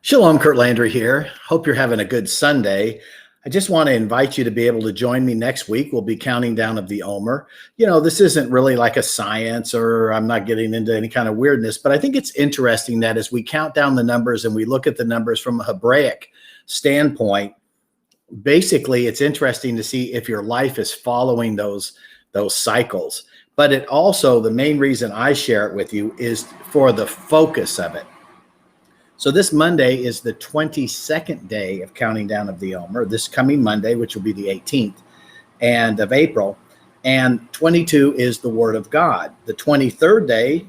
Shalom, Curt Landry here. Hope you're having a good Sunday. I just want to invite you to be able to join me next week. We'll be counting down of the Omer. This isn't really like a science, or I'm not getting into any kind of weirdness, but I think it's interesting that as we count down the numbers and we look at the numbers from a Hebraic standpoint, basically it's interesting to see if your life is following those cycles. But it also, the main reason I share it with you is for the focus of it. So this Monday is the 22nd day of counting down of the Omer, this coming Monday, which will be the 18th and of April. And 22 is the Word of God. The 23rd day,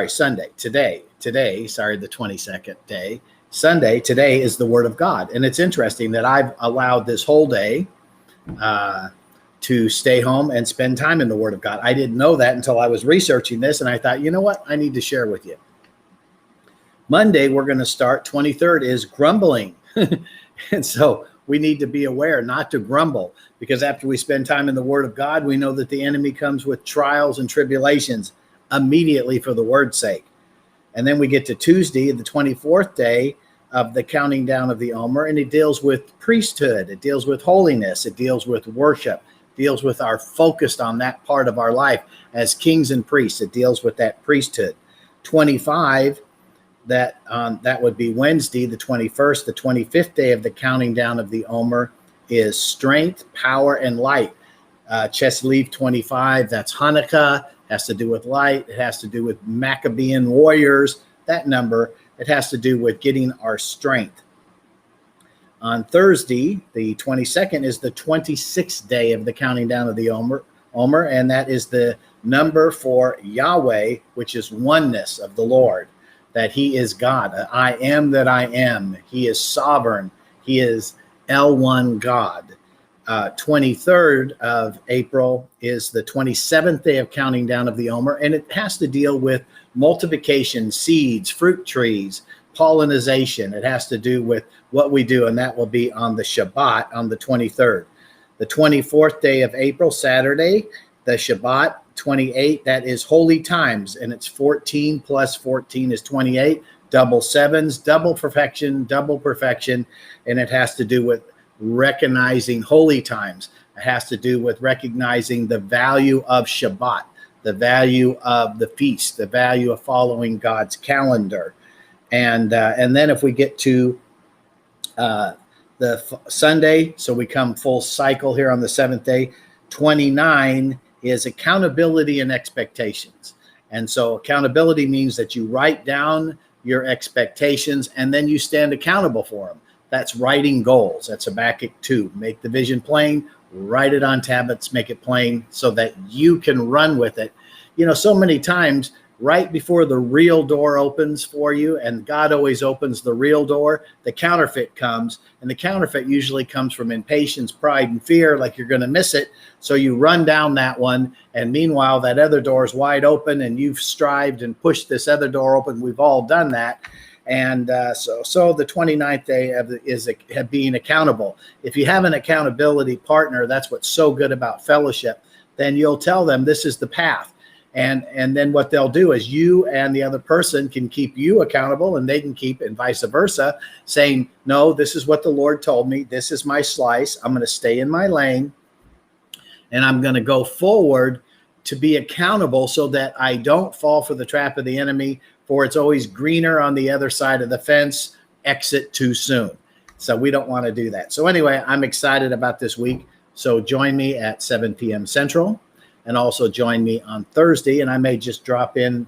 Sunday, today, the 22nd day, Sunday, today is the Word of God. And it's interesting that I've allowed this whole day to stay home and spend time in the Word of God. I didn't know that until I was researching this, and I thought, you know what, I need to share with you. Monday, we're going to start, 23rd is grumbling. And so we need to be aware not to grumble, because after we spend time in the Word of God, we know that the enemy comes with trials and tribulations immediately for the word's sake. And then we get to Tuesday, the 24th day of the counting down of the Omer, and it deals with priesthood. It deals with holiness. It deals with worship. It deals with our focus on that part of our life as kings and priests. It deals with that priesthood. 25, that would be Wednesday, the 21st. The 25th day of the counting down of the Omer is strength, power, and light. Cheslev 25, that's Hanukkah, has to do with light. It has to do with Maccabean warriors, that number. It has to do with getting our strength. On Thursday, the 22nd, is the 26th day of the counting down of the Omer, and that is the number for Yahweh, which is oneness of the Lord. That he is God. I am that I am. He is sovereign. He is L1 God. 23rd of April is the 27th day of counting down of the Omer, and it has to deal with multiplication, seeds, fruit trees, pollinization. It has to do with what we do, and that will be on the Shabbat on the 23rd. The 24th day of April, Saturday, the Shabbat, 28, that is holy times, and it's 14 plus 14 is 28, double sevens, double perfection, and it has to do with recognizing holy times. It has to do with recognizing the value of Shabbat, the value of the feast, the value of following God's calendar. And then if we get to the Sunday, so we come full cycle here on the 7th day, 29 is accountability and expectations. And so accountability means that you write down your expectations and then you stand accountable for them. That's writing goals. That's Habakkuk 2. Make the vision plain, write it on tablets, make it plain so that you can run with it. So many times right before the real door opens for you, and God always opens the real door, the counterfeit comes, and the counterfeit usually comes from impatience, pride, and fear, like you're going to miss it. So you run down that one, and meanwhile, that other door is wide open, and you've strived and pushed this other door open. We've all done that. And so the 29th day is being accountable. If you have an accountability partner, that's what's so good about fellowship, then you'll tell them this is the path. And then what they'll do is you and the other person can keep you accountable, and they can keep, and vice versa, saying, no, this is what the Lord told me. This is my slice. I'm going to stay in my lane, and I'm going to go forward to be accountable so that I don't fall for the trap of the enemy, for it's always greener on the other side of the fence. Exit too soon. So we don't want to do that. So anyway, I'm excited about this week. So join me at 7 p.m. Central. And also join me on Thursday, and I may just drop in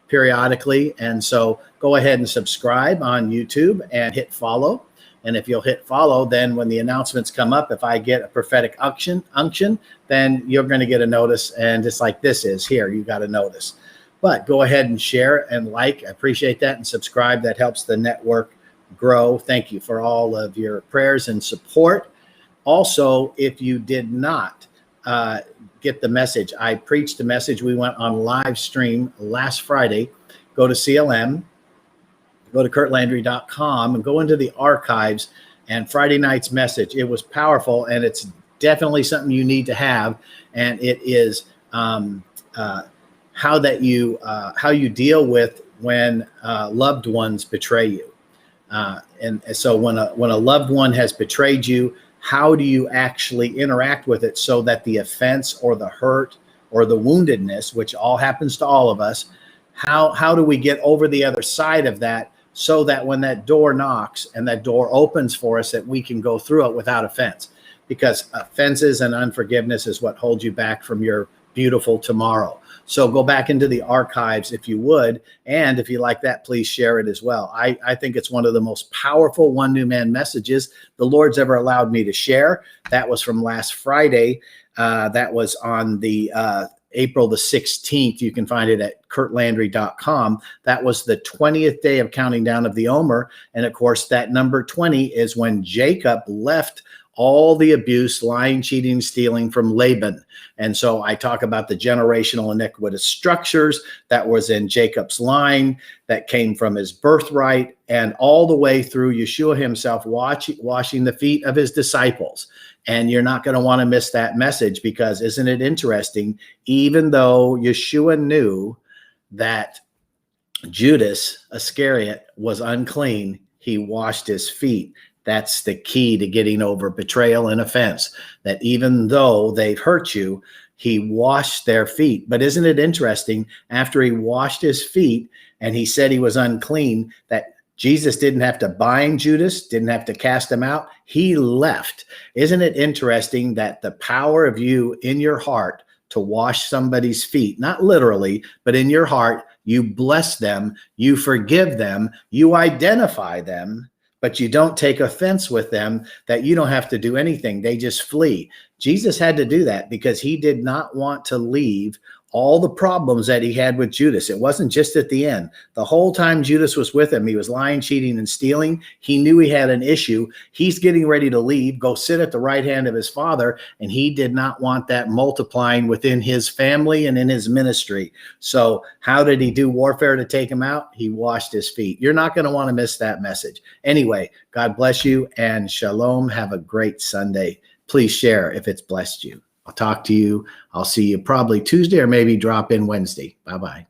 periodically. And so go ahead and subscribe on YouTube and hit follow. And if you'll hit follow, then when the announcements come up, if I get a prophetic unction, then you're going to get a notice. And just like this is here, you got a notice. But go ahead and share and like. I appreciate that. And subscribe. That helps the network grow. Thank you for all of your prayers and support. Also, if you did not get the message, I preached a message. We went on live stream last Friday. Go to CLM, go to curtlandry.com, and go into the archives, and Friday night's message. It was powerful, and it's definitely something you need to have. And it is how you deal with when loved ones betray you. And so when a loved one has betrayed you, how do you actually interact with it so that the offense or the hurt or the woundedness, which all happens to all of us, how do we get over the other side of that so that when that door knocks and that door opens for us, that we can go through it without offense? Because offenses and unforgiveness is what holds you back from your beautiful tomorrow. So go back into the archives if you would. And if you like that, please share it as well. I think it's one of the most powerful One New Man messages the Lord's ever allowed me to share. That was from last Friday. That was on the April the 16th. You can find it at curtlandry.com. That was the 20th day of counting down of the Omer. And of course, that number 20 is when Jacob left all the abuse, lying, cheating, stealing from Laban. And so I talk about the generational iniquitous structures that was in Jacob's line, that came from his birthright, and all the way through Yeshua himself washing the feet of his disciples. And you're not going to want to miss that message, because isn't it interesting? Even though Yeshua knew that Judas Iscariot was unclean, he washed his feet. That's the key to getting over betrayal and offense, that even though they've hurt you, he washed their feet. But isn't it interesting, after he washed his feet and he said he was unclean, that Jesus didn't have to bind Judas, didn't have to cast him out. He left. Isn't it interesting that the power of you in your heart to wash somebody's feet, not literally, but in your heart, you bless them, you forgive them, you identify them, but you don't take offense with them, that you don't have to do anything. They just flee. Jesus had to do that because he did not want to leave all the problems that he had with Judas. It wasn't just at the end. The whole time Judas was with him, he was lying, cheating, and stealing. He knew he had an issue. He's getting ready to leave, go sit at the right hand of his Father, and he did not want that multiplying within his family and in his ministry. So how did he do warfare to take him out? He washed his feet. You're not going to want to miss that message. Anyway, God bless you, and shalom. Have a great Sunday. Please share if it's blessed you. I'll talk to you. I'll see you probably Tuesday, or maybe drop in Wednesday. Bye-bye.